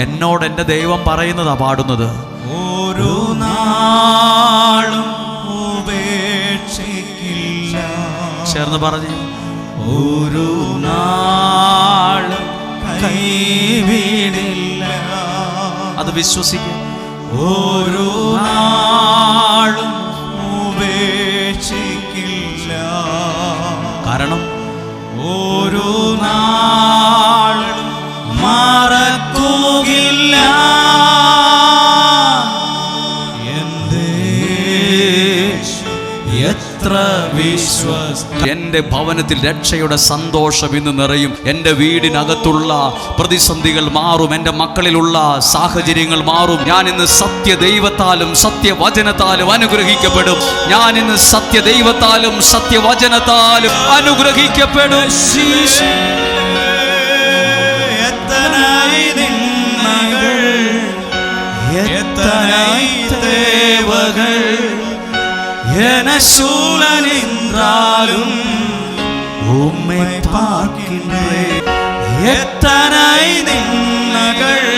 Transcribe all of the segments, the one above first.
എന്നോട് എൻ്റെ ദൈവം പറയുന്നതാ പാടുന്നത്. ഒരു നാളും ഉപേക്ഷിക്കില്ല. ചേർന്ന് പറഞ്ഞു, ഒരു നാളും കൈവിടില്ല. അത് വിശ്വസിക്കുക. ഒരു നാളും ഉപേക്ഷിക്കില്ല. കാരണം ഒരു നാളും മറക്കുകയില്ല. എത്ര വിശ്വസ്ത. എൻ്റെ ഭവനത്തിൽ രക്ഷയുടെ സന്തോഷം ഇന്ന് നിറയും. എൻ്റെ വീടിനകത്തുള്ള പ്രതിസന്ധികൾ മാറും. എൻ്റെ മക്കളിലുള്ള സാഹചര്യങ്ങൾ മാറും. ഞാൻ ഇന്ന് സത്യദൈവത്താലും സത്യവചനത്താലും അനുഗ്രഹിക്കപ്പെടും. ഞാൻ ഇന്ന് സത്യദൈവത്താലും സത്യവചനത്താലും അനുഗ്രഹിക്കപ്പെടും. என சூழல் என்றாலும் உம்மை பார்க்கின்றேன். எத்தனை நின்னகள்,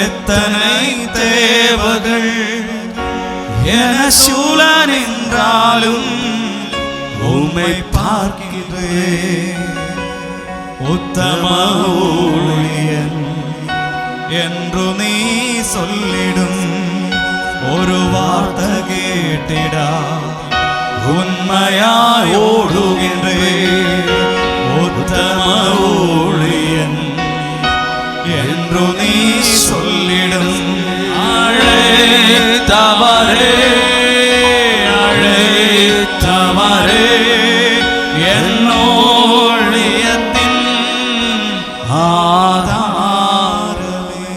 எத்தனை தேவகள். என சூழல் என்றாலும் உம்மை பார்க்கின்றேன். உத்தம ஊழியன் என்று நீ சொல்லிடும் ഒരു വാർത്ത കേട്ടിടാ ഉന്മയായി ഓടുകിன்றേ. ഉത്തമ ഊഴിയൻ என்று നീ சொல்லிடும். അழைத்தவரേ, അழைத்தவரേ എന്നോളിയത്തിൻ ആധാരമേ.